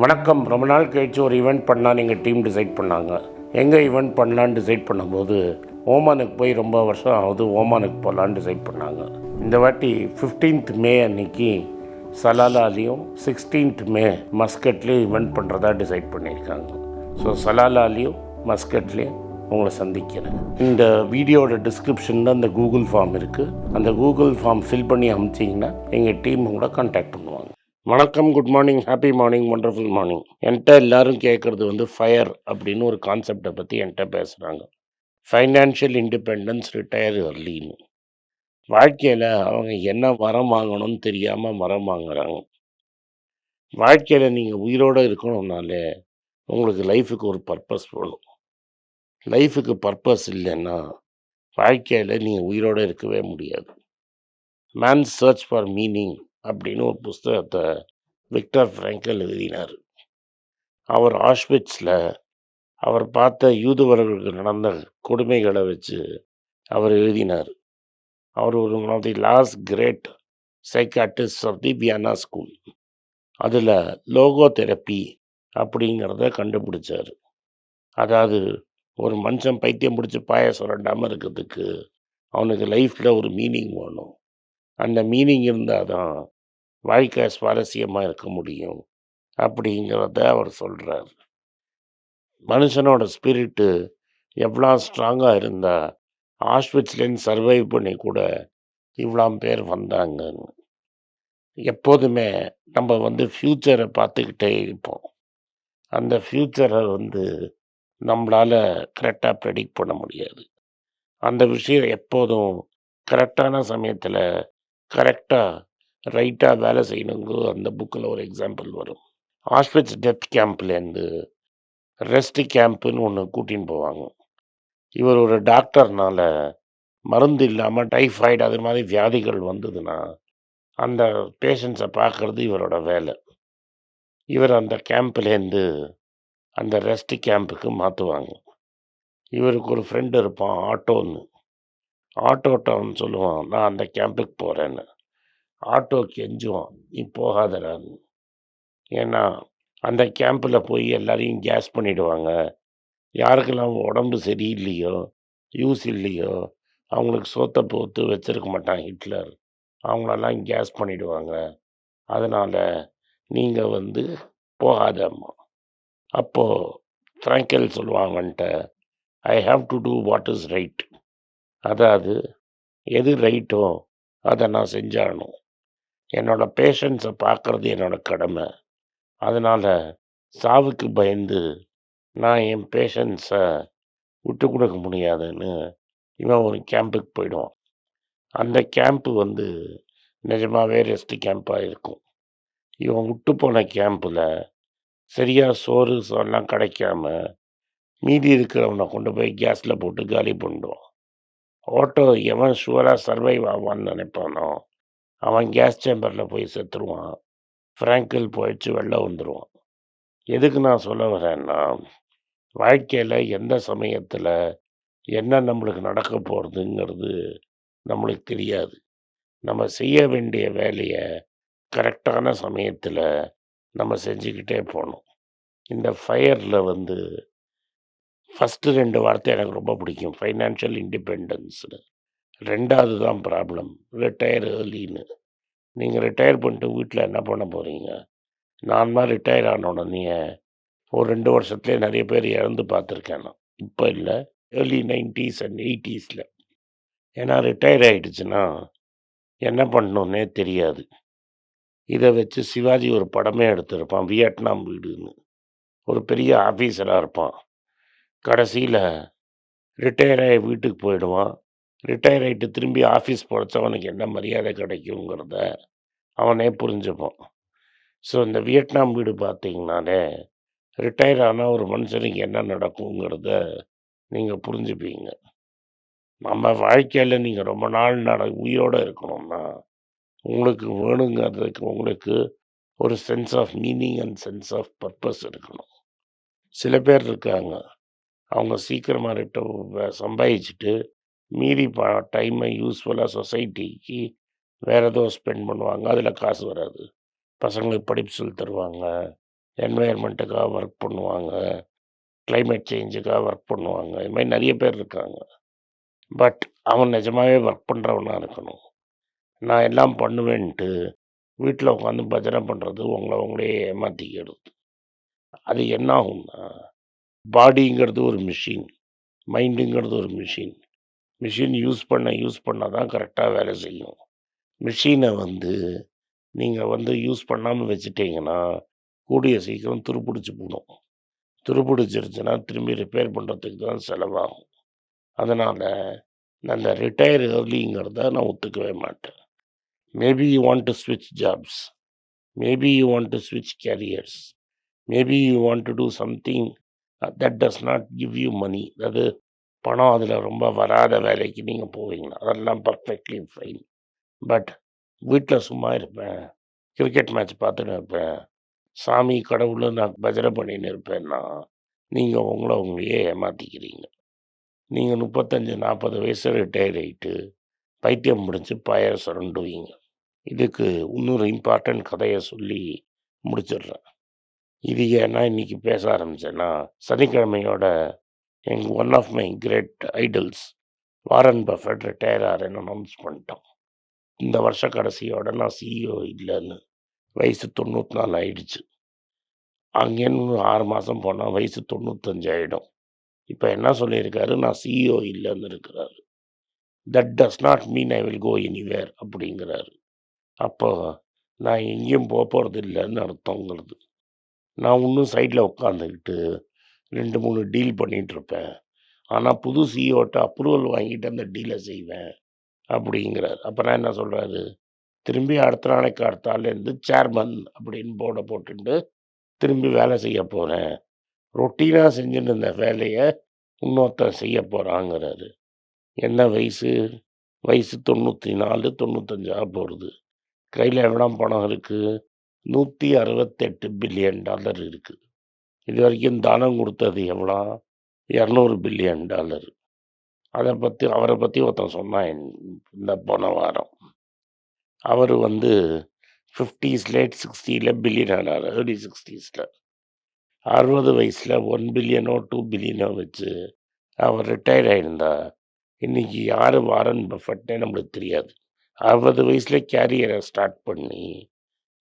வணக்கம். ரொம்ப நாள் கழிச்சு ஒரு ஈவெண்ட் பண்ணலான்னு எங்கள் டீம் டிசைட் பண்ணாங்க. எங்கே ஈவெண்ட் பண்ணலான்னு டிசைட் பண்ணும்போது ஓமானுக்கு போய் ரொம்ப வருஷம் ஆகுது, ஓமானுக்கு போகலான்னு டிசைட் பண்ணாங்க. இந்த வாட்டி 15th மே அன்னைக்கு சலாலாலையும் 16th மே மஸ்கட்லேயும் ஈவெண்ட் பண்ணுறதா டிசைட் பண்ணியிருக்காங்க. ஸோ சலாலாலையும் மஸ்கட்லேயும் உங்களை சந்திக்கிறேன். இந்த வீடியோட டிஸ்கிரிப்ஷனில் அந்த கூகுள் ஃபார்ம் இருக்குது. அந்த கூகுள் ஃபார்ம் ஃபில் பண்ணி அனுப்பிச்சிங்கன்னா எங்கள் டீம் உங்களை கான்டாக்ட் பண்ணுவாங்க. வணக்கம், good morning, happy morning, wonderful morning. என்கிட்ட எல்லாரும் கேட்குறது ஃபயர் அப்படின்னு ஒரு கான்செப்டை பற்றி என்கிட்ட பேசுகிறாங்க. ஃபைனான்ஷியல் இண்டிபெண்டன்ஸ், ரிட்டையர் எர்லின்னு. வாழ்க்கையில் அவங்க என்ன மரம் வாங்கணும்னு தெரியாமல் மரம் வாங்குறாங்க. வாழ்க்கையில் நீங்கள் உயிரோடு இருக்கணும்னாலே உங்களுக்கு லைஃபுக்கு ஒரு பர்பஸ் வேணும். லைஃபுக்கு பர்பஸ் இல்லைன்னா வாழ்க்கையில் நீங்கள் உயிரோடு இருக்கவே முடியாது. மேன் சர்ச் ஃபார் மீனிங் அப்படின்னு ஒரு புஸ்தகத்தை விக்டர் ஃப்ராங்கல் எழுதினார். அவர் ஆஷ்விட்ஸில் அவர் பார்த்த யூதவர்களுக்கு நடந்த கொடுமைகளை வச்சு அவர் எழுதினார். அவர் ஒரு one of the last great psychiatrist of the Vienna school. அதில் லோகோ தெரப்பி அப்படிங்கிறத கண்டுபிடிச்சார். அதாவது ஒரு மனுஷன் பைத்தியம் பிடிச்சி பாய சுரண்டாமல் இருக்கிறதுக்கு அவனுக்கு லைஃப்பில் ஒரு மீனிங் வேணும். அந்த மீனிங் இருந்தால் தான் வாழ்க்கை சுவாரஸ்யமாக இருக்க முடியும் அப்படிங்கிறத அவர் சொல்கிறார். மனுஷனோட ஸ்பிரிட்டு எவ்வளோ ஸ்ட்ராங்காக இருந்தால் ஆஷ்விட்ஸ்லேருந்து சர்வைவ் பண்ணி கூட இவ்வளோ பேர் வந்தாங்கன்னு. எப்போதுமே நம்ம ஃப்யூச்சரை பார்த்துக்கிட்டே இருப்போம். அந்த ஃப்யூச்சரை நம்மளால் கரெக்டாக ப்ரெடிக்ட் பண்ண முடியாது. அந்த விஷயம் எப்போதும் கரெக்டான சமயத்தில் கரெக்டாக ரைட்டாக வேலை செய்யணுங்க. அந்த புக்கில் ஒரு எக்ஸாம்பிள் வரும். ஆஷ்விட்ஸ் டெத் கேம்ப்லேருந்து ரெஸ்ட் கேம்ப்புன்னு ஒன்று கூட்டின்னு போவாங்க. இவர் ஒரு டாக்டர்னால மருந்து இல்லாமல் டைஃபாய்டு அது மாதிரி வியாதிகள் வந்ததுன்னா அந்த பேஷண்ட்ஸை பார்க்குறது இவரோட வேலை. இவர் அந்த கேம்ப்லேருந்து அந்த ரெஸ்ட் கேம்புக்கு மாற்றுவாங்க. இவருக்கு ஒரு ஃப்ரெண்டு இருப்பான், ஆட்டோன்னு. ஆட்டோட்டவன் சொல்லுவான், நான் அந்த கேம்புக்கு போகிறேன்னு. ஆட்டோ கெஞ்சுவான், நீ போகாதடான்னு. ஏன்னா அந்த கேம்பில் போய் எல்லாரையும் கேஸ் பண்ணிவிடுவாங்க. யாருக்கெல்லாம் உடம்பு சரியில்லையோ, யூஸ் இல்லையோ, அவங்களுக்கு சோத்தை போத்து வச்சுருக்க மாட்டான் ஹிட்லர். அவங்களெல்லாம் கேஸ் பண்ணிவிடுவாங்க. அதனால் நீங்கள் போகாதம்மா. அப்போது ஃப்ராங்கல் சொல்லுவாங்கன்ட்ட, I have to do what is right. அதாவது எது ரைட்டோ அதை நான் செஞ்சாகணும். என்னோடய பேஷண்ட்ஸை பார்க்குறது என்னோடய கடமை. அதனால் சாவுக்கு பயந்து நான் என் பேஷண்ட்ஸை விட்டு கொடுக்க முடியாதுன்னு இவன் ஒரு கேம்புக்கு போயிடுவான். அந்த கேம்ப்பு நிஜமாகவே ரெஸ்ட் கேம்ப்பாக இருக்கும். இவன் விட்டு போன கேம்பில் சரியாக சோறு எல்லாம் கிடைக்காம மீதி இருக்கிறவனை கொண்டு போய் கேஸில் போட்டு காலி பண்ணிடுவான். ஆட்டோ எவன் ஷுவராக சர்வைவ் ஆவான்னு நினைப்பானோ அவன் கேஸ் சேம்பரில் போய் செத்துருவான். ஃப்ராங்கல் போயிடுச்சு, வெளில வந்துடுவான். எதுக்கு நான் சொல்ல வரேன்னா, வாழ்க்கையில் எந்த சமயத்தில் என்ன நம்மளுக்கு நடக்க போகிறதுங்கிறது நம்மளுக்கு தெரியாது. நம்ம செய்ய வேண்டிய வேலையை கரெக்டான சமயத்தில் நம்ம செஞ்சுக்கிட்டே போகணும். இந்த ஃபயரில் ஃபஸ்ட்டு 2 வார்த்தை எனக்கு ரொம்ப பிடிக்கும். ஃபைனான்ஷியல் இண்டிபெண்டன்ஸ்னு. 2வது தான் ப்ராப்ளம், ரிட்டையர் ஏர்லின்னு. நீங்கள் ரிட்டையர் பண்ணிட்டு வீட்டில் என்ன பண்ண போகிறீங்க? நான்லாம் ரிட்டையர் ஆன உடனே ஒரு 2 வருஷத்துலேயே நிறைய பேர் இறந்து பார்த்துருக்கேன் நான். இப்போ இல்லை, ஏர்லி 90s அண்ட் 80ஸ்ல. ஏன்னா ரிட்டையர் ஆகிடுச்சுன்னா என்ன பண்ணணுன்னே தெரியாது. இதை வச்சு சிவாஜி ஒரு படமே எடுத்திருப்பான், வியட்நாம் வீடுன்னு. ஒரு பெரிய ஆஃபீஸராக இருப்பான். கடைசியில் ரிட்டையர் ஆகி வீட்டுக்கு போயிடுவான். ரிட்டையர் ஆகிட்டு திரும்பி ஆஃபீஸ் போகிறச்சவனுக்கு என்ன மரியாதை கிடைக்குங்கிறத அவனே புரிஞ்சுப்பான். ஸோ இந்த வியட்நாம் வீடு பார்த்தீங்கன்னாலே ரிட்டையர் ஆனால் ஒரு மனுஷனுக்கு என்ன நடக்குங்கிறத நீங்கள் புரிஞ்சுப்பீங்க. நம்ம வாழ்க்கையில் நீங்கள் ரொம்ப நாள் உயிரோடு இருக்கணும்னா உங்களுக்கு வேணுங்கிறதுக்கு உங்களுக்கு ஒரு sense of meaning and sense of purpose இருக்கணும். சில பேர் இருக்காங்க, அவங்க சீக்கிரமாக சம்பாதிச்சுட்டு மீறி டைமை யூஸ்ஃபுல்லாக சொசைட்டிக்கு வேறு ஏதோ ஸ்பெண்ட் பண்ணுவாங்க. அதில் காசு வராது. பசங்களுக்கு படிப்பு சொல்லி தருவாங்க, என்வைரன்மெண்ட்டுக்காக ஒர்க் பண்ணுவாங்க, கிளைமேட் சேஞ்சுக்காக ஒர்க் பண்ணுவாங்க. இது மாதிரி நிறைய பேர் இருக்காங்க. பட் அவன் நிஜமாவே ஒர்க் பண்ணுறவனா இருக்கணும். நான் எல்லாம் பண்ணுவேன்ட்டு வீட்டில் உட்காந்து பஜனை பண்ணுறது உங்களே ஏமாற்றிக்கிறது. அது என்ன ஆகும்னா, பாடிங்கிறது ஒரு மிஷின், மைண்டுங்கிறது ஒரு மிஷின். மிஷின் யூஸ் பண்ண தான் கரெக்டாக வேலை செய்யும். மிஷினை நீங்கள் யூஸ் பண்ணாமல் வச்சுட்டீங்கன்னா கூடிய சீக்கிரம் துருப்பிடிச்சு போடும். துருப்பிடிச்சிருச்சுன்னா திரும்பி ரிப்பேர் பண்ணுறதுக்கு தான் செலவாகும். அதனால் நான் அந்த ரிட்டையர் ஏர்லிங்கிறத நான் ஒத்துக்கவே மாட்டேன். மேபி யூ வாண்ட் டு ஸ்விட்ச் jobs, maybe you want to ஸ்விட்ச் careers, maybe you want to do something that does not give you money. அதாவது பணம் அதில் ரொம்ப வராத வேலைக்கு நீங்கள் போவீங்களா, அதெல்லாம் பர்ஃபெக்ட்லி ஃபைன். பட் வீட்டில் சும்மா இருப்பேன், கிரிக்கெட் மேட்ச் பார்த்துன்னு இருப்பேன், சாமி கடவுள் நான் பஜனை பண்ணின்னு இருப்பேன்னா நீங்கள் உங்களையே ஏமாற்றிக்கிறீங்க. நீங்கள் 35-40 வயசு ரிட்டையர் ஆகிட்டு பைத்தியம் முடிஞ்சு பாய சுரண்டுவீங்க. இதுக்கு இன்னொரு இம்பார்ட்டன்ட் கதையை சொல்லி முடிச்சிடுறேன். இது ஏன்னா இன்றைக்கி பேச ஆரம்பித்தேன்னா, சனிக்கிழமையோட one of my great idols Warren Buffett retire ஆகிறேன்னு அனௌன்ஸ் பண்ணிட்டோம். இந்த வருஷ கடைசியோட நான் சிஇஓ இல்லைன்னு. வயசு 94 ஆயிடுச்சு. அங்கேன்னு 6 மாதம் போனால் வயசு 95 ஆகிடும். இப்போ என்ன சொல்லியிருக்காரு, நான் சிஇஓ இல்லைன்னு இருக்கிறாரு. That does not mean I will go anywhere அப்படிங்கிறாரு. அப்போ நான் எங்கேயும் போகிறது இல்லைன்னு அர்த்தங்கிறது. நான் இன்னும் சைடில் உட்காந்துக்கிட்டு 2-3 டீல் பண்ணிகிட்ருப்பேன். ஆனால் புது சிஇஓட்ட அப்ரூவல் வாங்கிட்டு அந்த டீலை செய்வேன் அப்படிங்கிறார். அப்புறம் என்ன சொல்கிறாரு, திரும்பி அடுத்த நாளைக்கு அடுத்தாலேருந்து சேர்மன் அப்படின்னு போர்டை போட்டுட்டு திரும்பி வேலை செய்ய போகிறேன், ரொட்டீனாக செஞ்சுட்டு இருந்த வேலையை இன்னொருத்தன் செய்ய போகிறாங்கிறாரு. என்ன வயசு 94, 95 ஆக போகிறது. கையில் எவ்வளோ பணம் இருக்குது, $168 பில்லியன் இருக்குது. இது வரைக்கும் தானம் கொடுத்தது எவ்வளோ, $200 பில்லியன். அவரை பற்றி ஒருத்தன் சொன்னான் இந்த போன வாரம். அவர் 50s லேட் 60s பில்லியன் ஆனார். ஏர்லி 60s 60 வயசில் 1 பில்லியனோ 2 பில்லியனோ வச்சு அவர் ரிட்டையர் ஆகியிருந்தா இன்றைக்கி யார் வாரன் பஃபெட்னே நம்மளுக்கு தெரியாது. 60 வயசில் கேரியரை ஸ்டார்ட் பண்ணி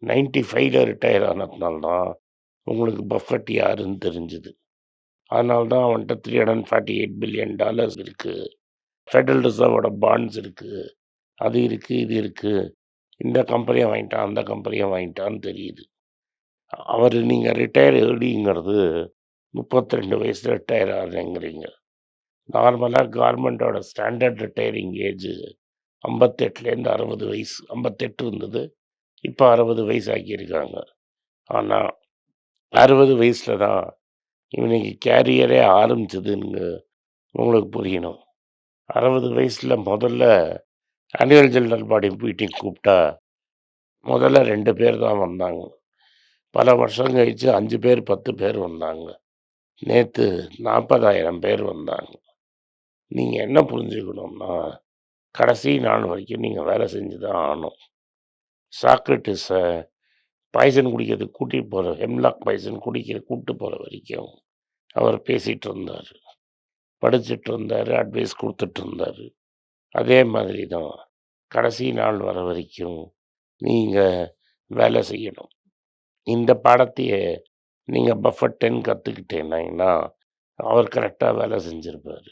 95 ரிட்டையர் ஆனதுனால்தான் உங்களுக்கு பஃபெட் யாருன்னு தெரிஞ்சுது. அதனால்தான் அவன்கிட்ட $348 பில்லியன் இருக்குது. ஃபெடரல் ரிசர்வோட பாண்ட்ஸ் இருக்குது, அது இருக்குது, இது இருக்குது. இந்த கம்பெனியை வாங்கிட்டான், அந்த கம்பெனியை வாங்கிட்டான்னு தெரியுது. நீங்கள் ரிட்டையர் ஏர்லிங்கிறது 32 வயசில் ரிட்டையர் ஆகிறேங்கிறீங்க. நார்மலாக கவர்மெண்ட்டோட ஸ்டாண்டர்ட் ரிட்டையரிங் ஏஜ் 58லேருந்து 60 வயசு. 58 இருந்தது, இப்போ 60 வயசு ஆக்கியிருக்காங்க. ஆனால் 60 வயசில் தான் இவனுக்கு கேரியரே ஆரம்பிச்சதுன்னு உங்களுக்கு புரியணும். 60 வயசில் முதல்ல ஆனுவல் ஜெனரல் பாடி மீட்டிங் கூப்பிட்டா முதல்ல 2 பேர் தான் வந்தாங்க. பல வருஷம் கழித்து 5 பேர் 10 பேர் வந்தாங்க. நேற்று 40,000 பேர் வந்தாங்க. நீங்கள் என்ன புரிஞ்சுக்கணும்னா, கடைசி நாள் வரைக்கும் நீங்கள் வேலை செஞ்சு தான் ஆகணும். சாக்ரட்டிஸை பாய்சன் குடிக்கிறதுக்கு கூட்டிகிட்டு போகிற, ஹெம்லாக் பாய்சன் கூப்பிட்டு போகிற வரைக்கும் அவர் பேசிகிட்டு இருந்தார், படிச்சுட்டு இருந்தார், அட்வைஸ் கொடுத்துட்டு இருந்தார். அதே மாதிரி தான் கடைசி நாள் வர வரைக்கும் நீங்கள் வேலை செய்யணும். இந்த பாடத்தையே நீங்கள் பஃபெட்டன் கற்றுக்கிட்டேன்னா அவர் கரெக்டாக வேலை செஞ்சுருப்பார்.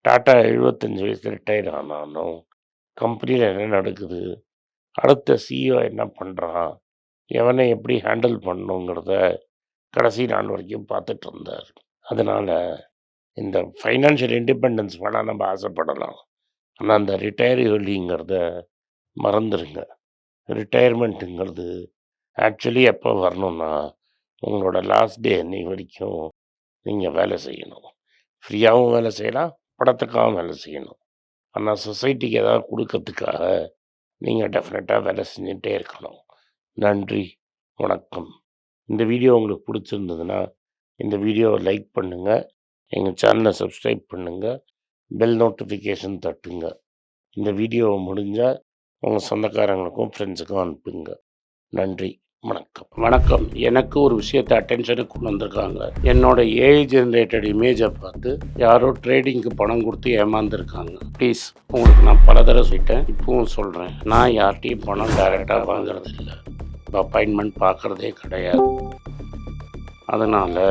டாட்டா 75 வயசு ரிட்டையர் ஆனாலும் கம்பெனியில் என்ன நடக்குது, அடுத்த சிஇஓ என்ன பண்ணுறான், எவனை எப்படி ஹேண்டில் பண்ணணுங்கிறத கடைசி நாள் வரைக்கும் பார்த்துட்டு இருந்தார். அதனால் இந்த ஃபைனான்ஷியல் இண்டிபெண்டன்ஸ் வேணால் நம்ம ஆசைப்படலாம், ஆனால் அந்த ரிட்டையர் ஏர்லிங்கிறத மறந்துடுங்க. ரிட்டையர்மெண்ட்டுங்கிறது ஆக்சுவலி எப்போ வரணும்னா, உங்களோட லாஸ்ட் டே அன்னைக்கு வரைக்கும் நீங்கள் வேலை செய்யணும். ஃப்ரீயாகவும் வேலை செய்யலாம், படத்துக்காகவும் வேலை செய்யணும். ஆனால் சொசைட்டிக்கு ஏதாவது கொடுக்கறதுக்காக நீங்கள் டெஃபினட்டாக வேலை செஞ்சுட்டே இருக்கணும். நன்றி, வணக்கம். இந்த வீடியோ உங்களுக்கு பிடிச்சிருந்ததுன்னா இந்த வீடியோவை லைக் பண்ணுங்கள், எங்கள் சேனலை சப்ஸ்கிரைப் பண்ணுங்கள், பெல் நோட்டிஃபிகேஷன் தட்டுங்க. இந்த வீடியோவை முடிஞ்சால் உங்கள் சொந்தக்காரங்களுக்கும் ஃப்ரெண்ட்ஸுக்கும் அனுப்புங்க. நன்றி. வணக்கம். எனக்கு ஒரு விஷயத்தை அட்டென்ஷனுக்கு கொண்டு வந்திருக்காங்க. என்னோட ஏஐ ஜென்ரேட்டட் இமேஜை பார்த்து யாரோ ட்ரேடிங்க்கு பணம் கொடுத்து ஏமாந்துருக்காங்க. ப்ளீஸ், உங்களுக்கு நான் பல தடவை சொல்லிட்டேன், இப்பவும் சொல்கிறேன், நான் யார்கிட்டையும் பணம் டைரெக்டாக வாங்குறது இல்லை, அப்பாயின்மெண்ட் பார்க்குறதே கிடையாது. அதனால்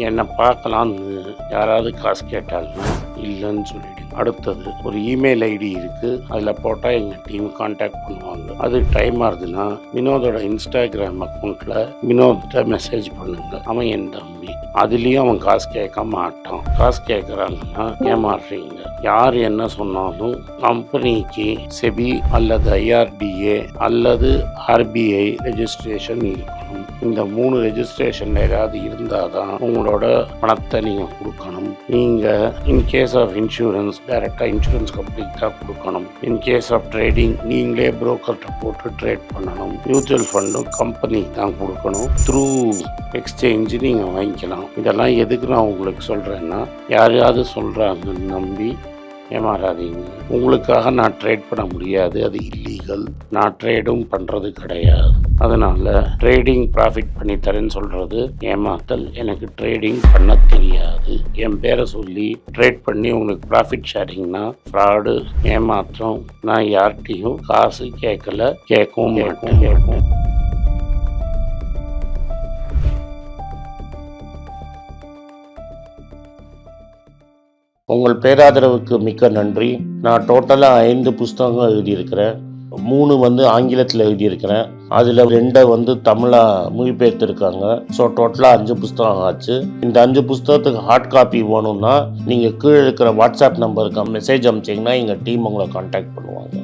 என்னை பார்க்கலான்னு யாராவது காசு கேட்டாலும் இல்லைன்னு சொல்லிவிடுங்க. அடுத்தது ஒரு இமெயில் ஐடி இருக்குது, அதில் போட்டால் எங்கள் டீம் கான்டாக்ட் பண்ணுவாங்க. அது டைம் ஆகுதுன்னா வினோதோட இன்ஸ்டாகிராம் அக்கௌண்ட்டில் வினோத்திட்ட மெசேஜ் பண்ணுங்க. அவன் என் தம்பி, அதுலேயும் அவன் காசு கேட்க மாட்டான். காசு கேட்குறாங்கன்னா ஏமாறுறீங்க. யார் என்ன சொன்னாலும் கம்பெனிக்கு செபி அல்லது ஐஆர்டிஏ அல்லது ஆர்பிஐ ரெஜிஸ்ட்ரேஷன் இருக்கணும். இந்த 3 ரெஜிஸ்ட்ரேஷன் ஏதாவது இருந்தால் தான் உங்களோட பணத்தை நீங்கள் கொடுக்கணும். நீங்கள் இன்கேஸ் ஆஃப் இன்சூரன்ஸ் டைரெக்டாக இன்சூரன்ஸ் கம்பெனிக்கு தான் கொடுக்கணும். இன்கேஸ் ஆஃப் ட்ரேடிங் நீங்களே புரோக்கர்கிட்ட போட்டு ட்ரேட் பண்ணணும். மியூச்சுவல் ஃபண்டும் கம்பெனிக்கு தான் கொடுக்கணும். த்ரூ எக்ஸ்சேஞ்சு நீங்கள் வாங்கிக்கலாம். இதெல்லாம் எதுக்கு நான் உங்களுக்கு சொல்கிறேன்னா, யாரையாவது சொல்கிறாங்கன்னு நம்பி ஏமாறாதீங்க. உங்களுக்காக நான் ட்ரேட் பண்ண முடியாது, அது இல்லீகல். நான் ட்ரேடும் பண்ணுறது கிடையாது. அதனால் ட்ரேடிங் ப்ராஃபிட் பண்ணி தரேன்னு சொல்கிறது ஏமாத்தல். எனக்கு ட்ரேடிங் பண்ண தெரியாது. என் பேரை சொல்லி ட்ரேட் பண்ணி உங்களுக்கு ப்ராஃபிட் ஷேரிங்னா ஃப்ராடு, ஏமாற்றம். நான் யார்கிட்டையும் காசு கேட்கல, கேட்கவும் மாட்டேன். உங்கள் பேராதரவுக்கு மிக்க நன்றி. நான் டோட்டலாக 5 புஸ்தகங்கள் எழுதியிருக்கிறேன். 3 ஆங்கிலத்தில் எழுதியிருக்கிறேன். அதில் 2 தமிழாக மொழிபெயர்த்துருக்காங்க. ஸோ டோட்டலாக 5 புஸ்தகம் ஆச்சு. இந்த 5 புஸ்தகத்துக்கு ஹார்ட் காப்பி வேணும்னா நீங்கள் கீழே இருக்கிற வாட்ஸ்அப் நம்பருக்கு மெசேஜ் அனுப்பிச்சிங்கன்னா எங்கள் டீம் உங்களை கான்டாக்ட் பண்ணுவாங்க.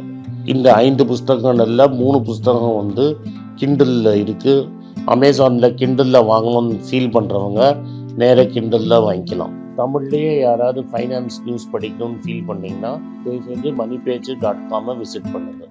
இந்த 5 புஸ்தகங்களில் 3 புஸ்தகம் கிண்டலில் இருக்குது. அமேசானில் கிண்டலில் வாங்கணும்னு ஃபீல் பண்ணுறவங்க நேராக கிண்டலில் வாங்கிக்கலாம். தமிழ்லேயே யாராவது ஃபைனான்ஸ் நியூஸ் படிக்கணும்னு ஃபீல் பண்ணிங்கன்னா தயவுசெஞ்சு moneypage.com விசிட் பண்ணுங்கள்.